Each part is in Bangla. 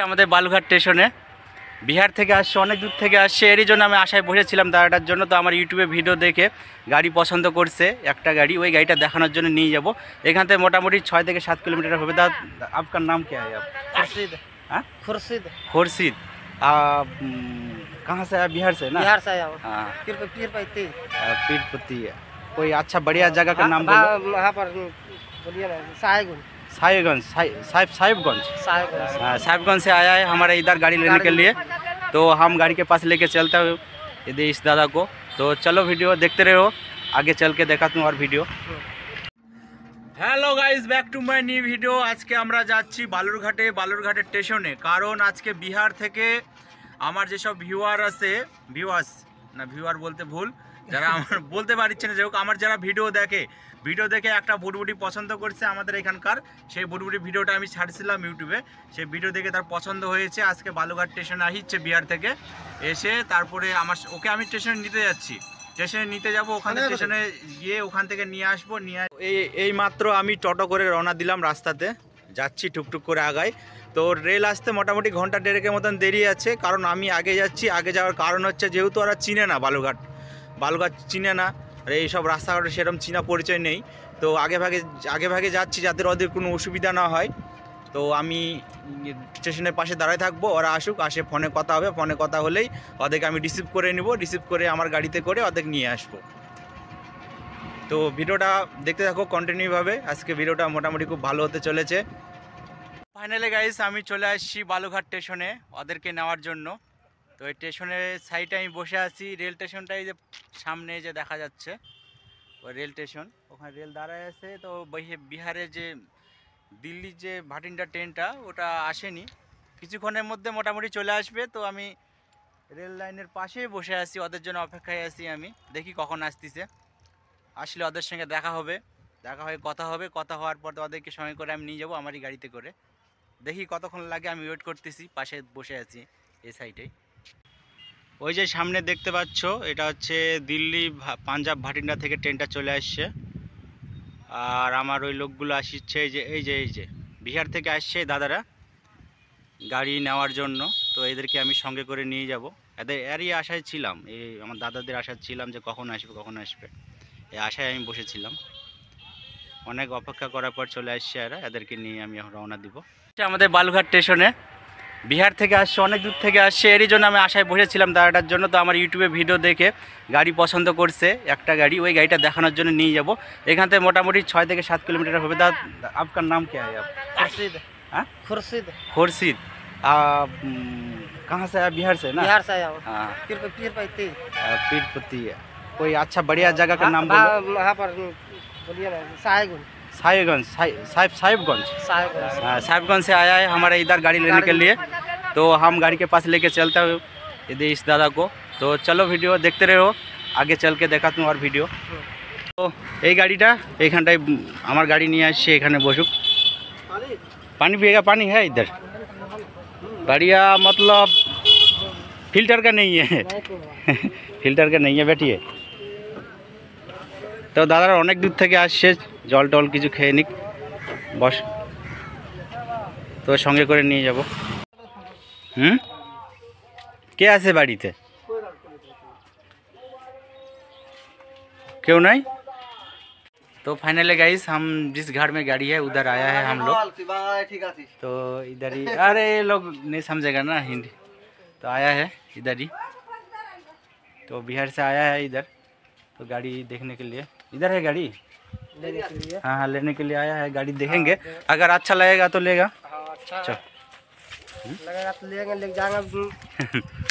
আমাদের বালুঘাট স্টেশনে বিহার থেকে আসছে, অনেক দূর থেকে আসছে। এরই জন্য আমি আশায় বসেছিলাম দাঁড়াটার জন্য। তো আমার ইউটিউবে ভিডিও দেখে গাড়ি পছন্দ করছে একটা গাড়ি, ওই গাড়িটা দেখানোর জন্য নিয়ে যাব। এখান থেকে মোটামুটি 6 থেকে 7 किलोमीटर হবে। आपका नाम क्या है? आप खुर्शीद। हाँ? खुर्शीद। खुर्शीद। कहाँ से आया? बिहार से ना? बिहार से आया हूँ। हाँ, पीरपैती। पीरपति। कोई अच्छा बढ़िया जगह का नाम बोलो। वहाँ पर बोलिए ना, साहेबगंज। साहिबगंज। साहिबगंज साहेबगंज। साहिबगंज से आया है हमारे इधर गाड़ी लेने के लिए। तो हम गाड़ी के पास लेके चलते हैं यदि इस दादा को। तो चलो वीडियो देखते रहो, आगे चल के देखाता हूँ और video. Hello guys, back to my new video. আজকে আমরা যাচ্ছি বালুরঘাটের স্টেশনে, কারণ আজকে বিহার থেকে আমার যেসব ভিউয়ার বলতে ভুল, যারা আমার বলতে পারছে না, যাই হোক আমার যারা ভিডিও দেখে একটা বুটবুটি পছন্দ করছে আমাদের এখানকার, সেই বুটবুটি ভিডিওটা আমি ছাড়ছিলাম ইউটিউবে। সেই ভিডিও দেখে তার পছন্দ হয়েছে। আজকে বালুরঘাট স্টেশনে আসছে বিহার থেকে এসে, তারপরে ওকে আমি স্টেশনে নিতে যাচ্ছি। স্টেশনে নিতে যাব, ওখানে স্টেশনে গিয়ে ওখান থেকে নিয়ে আসবো। এই মাত্র আমি টোটো করে রওনা দিলাম, রাস্তাতে যাচ্ছি, টুকটুক করে আগাই। তো রেল আসতে মোটামুটি ঘন্টা দেড়েকের মতন দেরি আছে, কারণ আমি আগে যাচ্ছি। আগে যাওয়ার কারণ হচ্ছে যেহেতু ওরা চিনে না বালুরঘাট চিনে না, আর এইসব রাস্তাঘাটে সেরকম চিনা পরিচয় নেই। তো আগে ভাগে যাচ্ছি যাতে ওদের কোনো অসুবিধা না হয়। তো আমি স্টেশনের পাশে দাঁড়ায় থাকবো, ওরা আসে ফোনে কথা হবে। ফোনে কথা হলেই ওদেরকে আমি রিসিভ করে নিব, রিসিভ করে আমার গাড়িতে করে ওদের নিয়ে আসবো। তো ভিডিওটা দেখতে থাকো কন্টিনিউভাবে। আজকে ভিডিওটা মোটামুটি খুব ভালো হতে চলেছে। ফাইনালি গাইস, আমি চলে আসছি বালুরঘাট স্টেশনে ওদেরকে নেওয়ার জন্য। তো এই স্টেশনের সাইডে আমি বসে আছি। রেল স্টেশনটাই যে সামনে যে দেখা যাচ্ছে, ওই রেল স্টেশন, ওখানে রেল দাঁড়ায় আছে। তো বিহারের যে দিল্লির যে ভাটিন্ডা ট্রেনটা, ওটা আসেনি, কিছুক্ষণের মধ্যে মোটামুটি চলে আসবে। তো আমি রেল লাইনের পাশেই বসে আছি, ওদের জন্য অপেক্ষায় আছি। আমি দেখি কখন আসতেছে, আসলে ওদের সঙ্গে দেখা হয়ে কথা হওয়ার পর তো ওদেরকে সঙ্গে করে আমি নিয়ে যাবো আমারই গাড়িতে করে। দেখি কতক্ষণ লাগে, আমি ওয়েট করতেছি, পাশে বসে আছি এই সাইডে। ওই যে সামনে দেখতে পাচ্ছ, এটা হচ্ছে দিল্লি পাঞ্জাব ভাটিন্ডা থেকে ট্রেনটা চলে আসছে। আর আমার ওই লোকগুলো আসছে, এই যে বিহার থেকে আসছে দাদারা গাড়ি নেওয়ার জন্য। তো এদেরকে আমি সঙ্গে করে নিয়ে যাব। এরই আশায় ছিলাম, আমার দাদাদের আশায় ছিলাম যে কখন আসবে, এই আশায় আমি বসেছিলাম। অনেক অপেক্ষা করার পর চলে আসছে এদেরকে নিয়ে আমি রওনা দিব। আমাদের বালুরঘাট স্টেশনে বিহার থেকে আসছে, অনেক দূর থেকে আসছে। এরই জন্য আমি আশায় বসেছিলাম দাঁড়াটার জন্য। তো আমার ইউটিউবে ভিডিও দেখে গাড়ি পছন্দ করছে একটা গাড়ি, ওই গাড়িটা দেখানোর জন্য নিয়ে যাব। এখান থেকে মোটামুটি 6 থেকে 7 किलोमीटर হবে। आपका नाम क्या है? खुर्शीद। हाँ? खुर्शीद। कहाँ से आया? बिहार से ना? बिहार से आया हूँ। हाँ, पीरपैती। पीरपति। कोई अच्छा बढ़िया जगह का नाम बोलो। वहाँ पर बोलिए ना, साहेबगंज। साहिबगंज। साहिबगंज से आया है हमारे इधर गाड़ी लेने के लिए। तो हम गाड़ी के पास लेके चलते हैं यदि इस दादा को। तो चलो वीडियो देखते रहो, आगे चल के देखाता हूँ और वीडियो। तो এই গাড়িটা এইখানটায় আমার গাড়ি নিয়ে আসছে, এখানে বসুক। पानी पिएगा? पानी है इधर बढ़िया, मतलब फिल्टर का नहीं है। फिल्टर का नहीं है, बैठिए। তো দাদারা অনেক দূর থেকে আসছে, জল টল কিছু খেয়ে নিক, বস। তো সঙ্গে করে নিয়ে যাব। কে আছে বাড়িতে? क्यों नहीं? तो फाइनली गाइस, हम जिस घर में गाड़ी है उधर आया है हम लोग। तो इधर ही, अरे लोग नहीं समझेगा ना हिंदी, तो आया है इधर ही। तो बिहार से आया है इधर, तो गाड़ी देखने के लिए इधर है गाड़ी लेने के लिए। हाँ, लेने के लिए आया है। गाड़ी देखेंगे, अगर अच्छा लगेगा तो लेगा। अच्छा चल लगेगा तो ले जाएंगे।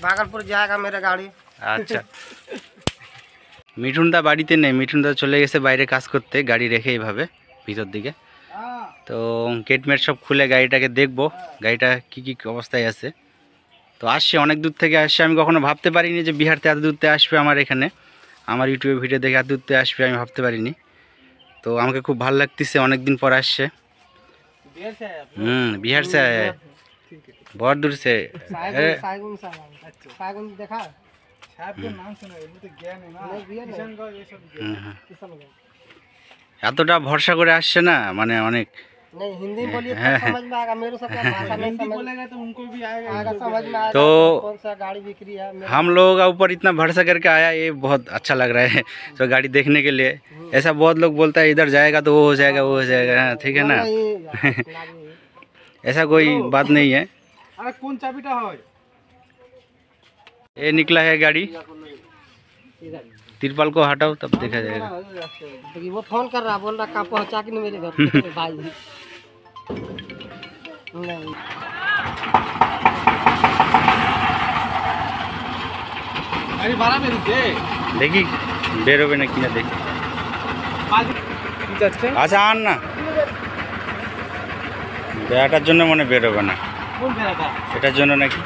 भागलपुर जाएगा मेरा गाड़ी। আচ্ছা। মিঠুনদা বাড়িতে নেই, মিঠুনদা চলে গেছে বাইরে কাজ করতে, গাড়ি রেখে এইভাবে ভিতর দিকে। তো গেটমেট সব খুলে গাড়িটাকে দেখবো, গাড়িটা কি অবস্থায় আছে। তো আসছে, অনেক দূর থেকে আসছে। আমি কখনো ভাবতে পারিনি যে বিহারতে এত দূরতে আসবে আমার এখানে, আমার ইউটিউবে ভিডিও দেখে এত দূরতে আসবে, আমি ভাবতে পারিনি। তো আমাকে খুব ভালো লাগতেছে, অনেক দিন পর আসছে। बिहार से आया है, बहुत दूर से। देखा এতটা ভরসা করে আসছে না, মানে অনেক नहीं हिंदी में बोलिए तो समझ में आएगा, मेरे सबका भाषा नहीं समझ बोलेगा तो उनको भी आएगा आएगा, समझ में आएगा तो कौन सा गाड़ी बिक्री है मेरे हम लोगों का ऊपर इतना भरोसा करके आया, ये बहुत अच्छा लग रहा है तो गाड़ी देखने के लिए। ऐसा बहुत लोग बोलता है इधर जाएगा तो वो हो जाएगा, वो हो जाएगा, हाँ, ठीक है ना। नहीं ऐसा कोई बात नहीं है। अरे कौन चाबीटा है ये निकला है गाड़ी, तिरपाल को हटाओ तब देखा जाएगा। देखिए वो फोन कर रहा, बोल रहा कहाँ पहुँचा कि नहीं मेरे घर भाई नहीं अरे 12 में दे দেখি বেরোবে না কিনা দেখি। আচ্ছা আন না, বেড়াটার জন্য মনে বেরোবে না, কোন বেড়াটা এটার জন্য নাকি।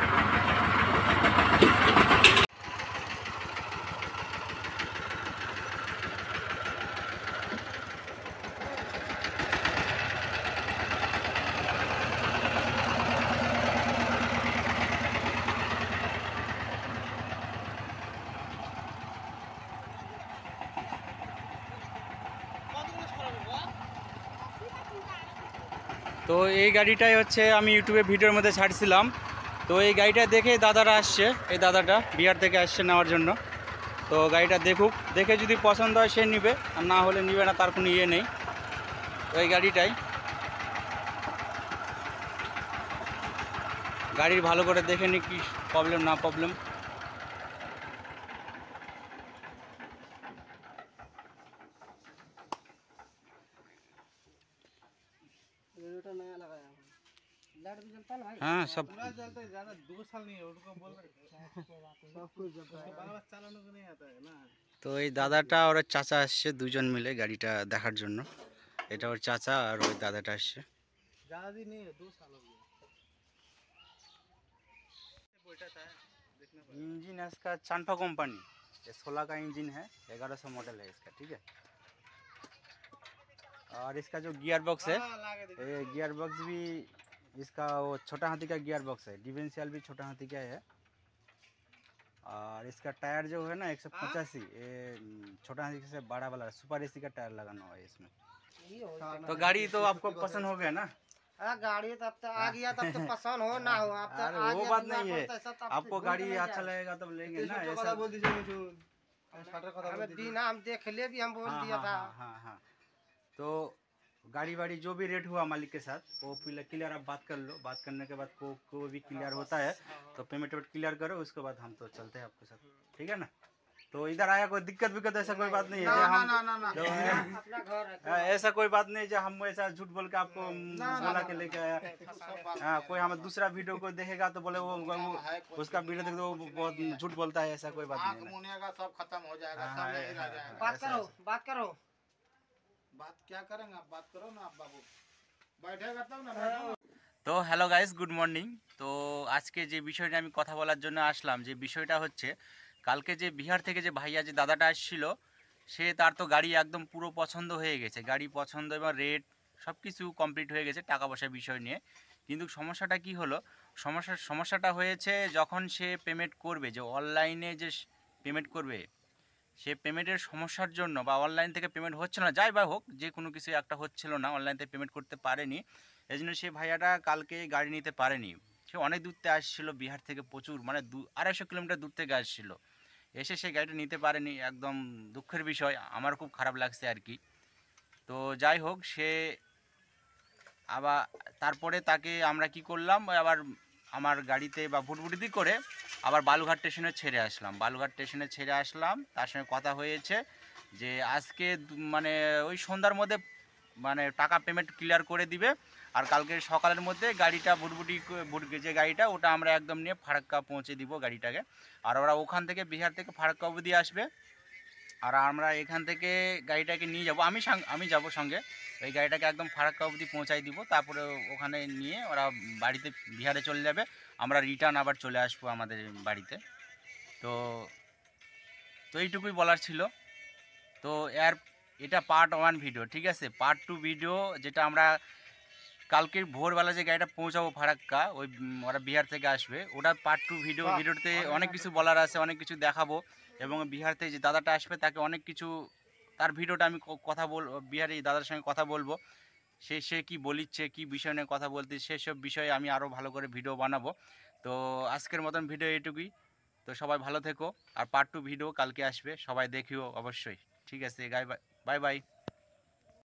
তো এই গাড়িটাই হচ্ছে আমি ইউটিউবে ভিডিওর মধ্যে ছাড়ছিলাম। তো এই গাড়িটা দেখে দাদারা আসছে, এই দাদাটা বিহার থেকে আসছে নেওয়ার জন্য। তো গাড়িটা দেখুক, দেখে যদি পছন্দ হয় সে নিবে, আর না হলে নিবে না, তার কোনো ইয়ে নেই। তো এই গাড়িটাই, গাড়ির ভালো করে দেখে নি কি প্রবলেম না প্রবলেম। नया लगाया लाइट भी जलता है ना भाई, हाँ सब पूरा जलता है, ज्यादा 2 साल नहीं है उनको बोल रहे सब कुछ जलता है। बार चालाने को नहीं आता है ना। তো এই দাদাটা আর ওর চাচা আসছে, দুজন মিলে গাড়িটা দেখার জন্য। এটা ওর চাচা আর ওই দাদাটা আসছে। ज्यादा दिन नहीं है, 2 साल हो गए। इंजन है इसका चांफा कंपनी, ये 16 का इंजन है, 1100 मॉडल है इसका, ठीक है। और इसका जो गियर बॉक्स है, ये गियर बॉक्स भी इसका वो छोटा हाथी का गियर बॉक्स है, डिफरेंशियल भी छोटा हाथी का है। और इसका टायर जो है ना 185, ये छोटा हाथी से बड़ा वाला सुपर एसी का टायर लगाना हुआ है इसमें। तो गाड़ी तो आपको पसंद हो गया ना। गाड़ी तब तो आ गया, तब तो पसंद हो ना हो, आप तो अरे आ वो गया, बात दुआ नहीं है, पड़ता सब तो आपको आपसे गाड़ी ढूंढ अच्छा जाए। लगेगा तब लेंगे ना। ऐसा बोल दीजिए मुझे स्टार्टर का हमें बिना हम देख ले भी हम बोल हाँ, दिया हाँ, था। हाँ, हाँ, हाँ। तो गाड़ी वाड़ी जो भी रेट हुआ मालिक के साथ वो क्लियर आप बात कर लो, बात करने के बाद कोई भी क्लियर होता है तो पेमेंट वेमेंट क्लियर करो, उसके बाद हम तो चलते हैं आपके साथ, ठीक है ना। तो इधर आया कोई दिक्कत विक्कत ऐसा कोई बात नहीं है, जो हम अपना घर है ऐसा कोई बात नहीं जो हम ऐसा झूठ बोल के आपको बोला के लेके आया। हाँ, कोई हमें दूसरा वीडियो को देखेगा तो बोले वो उसका वीडियो देख दो बहुत झूठ बोलता है, ऐसा कोई बात नहीं है। मुनिया सब खत्म हो जाएगा, हाँ, सब यही रह जाएगा। बात करो, बात करो। बात क्या करेंगे आप, बात करो ना आप बाबू, बैठेगा तब ना बैठो। তো হ্যালো গাইস, গুড মর্নিং। তো আজকে যে বিষয়টা আমি কথা বলার জন্য আসলাম, যে বিষয়টা হচ্ছে কালকে যে বিহার থেকে যে ভাইয়া যে দাদাটা আসছিল, সে তার তো গাড়ি একদম পুরো পছন্দ হয়ে গেছে, গাড়ি পছন্দ এবং রেট সব কিছু কমপ্লিট হয়ে গেছে টাকা পয়সার বিষয় নিয়ে। কিন্তু সমস্যাটা কি হলো, সমস্যাটা হয়েছে যখন সে পেমেন্ট করবে, যে অনলাইনে যে পেমেন্ট করবে, সে পেমেন্টের সমস্যার জন্য বা অনলাইন থেকে পেমেন্ট হচ্ছিল না, যাই বা হোক যে কোনো কিছু একটা হচ্ছিল না, অনলাইন থেকে পেমেন্ট করতে পারেনি। এই জন্য সে ভাইয়াটা কালকে গাড়ি নিতে পারেনি। সে অনেক দূর থেকে আসছিল, বিহার থেকে প্রচুর মানে 250 কিলোমিটার দূর থেকে আসছিল, এসে সে গাড়িটা নিতে পারেনি। একদম দুঃখের বিষয়, আমার খুব খারাপ লাগছে আর কি। তো যাই হোক, সে আবার তারপরে তাকে আমরা কি করলাম, আবার আমার গাড়িতে বা ভুটভুটিতে করে আবার বালুঘাট স্টেশনে ছেড়ে আসলাম। বালুঘাট স্টেশনে ছেড়ে আসলাম, তার সঙ্গে কথা হয়েছে যে আজকে মানে ওই সন্ধ্যার মধ্যে মানে টাকা পেমেন্ট ক্লিয়ার করে দিবে, আর কালকে সকালের মধ্যে গাড়িটা ভুটভুটি যে গাড়িটা ওটা আমরা একদম নিয়ে ফারাক্কা পৌঁছে দিব গাড়িটাকে। আর ওরা ওখান থেকে বিহার থেকে ফারাক্কা অবধি আসবে, আর আমরা এখান থেকে গাড়িটাকে নিয়ে যাব, আমি যাব সঙ্গে। ওই গাড়িটাকে একদম ফারাক্কা অবধি পৌঁছাই দিব, তারপরে ওখানে নিয়ে ওরা বাড়িতে বিহারে চলে যাবে, আমরা রিটার্ন আবার চলে আসবো আমাদের বাড়িতে। তো এইটুকুই বলার ছিল। তো এটা পার্ট 1 ভিডিও, ঠিক আছে। পার্ট 2 ভিডিও যেটা আমরা কালকের ভোরবেলা যে গাড়িটা পৌঁছাবো ফারাক্কা, ওই ওরা বিহার থেকে আসবে, ওটা পার্ট 2 ভিডিওতে অনেক কিছু বলার আছে, অনেক কিছু দেখাবো। এবং বিহার থেকে যে দাদাটা আসবে তাকে অনেক কিছু, তার ভিডিওটা আমি বিহারি দাদার সঙ্গে কথা বলবো, সে কি বলিচ্ছে, কি বিষয় নিয়ে কথা বলতে, সেসব বিষয়ে আমি আরও ভালো করে ভিডিও বানাবো। তো আজকের মতন ভিডিও এটুকুই। তো সবাই ভালো থেকো, আর পার্ট 2 ভিডিও কালকে আসবে, সবাই দেখিও অবশ্যই। ঠিক আছে, বাই বাই।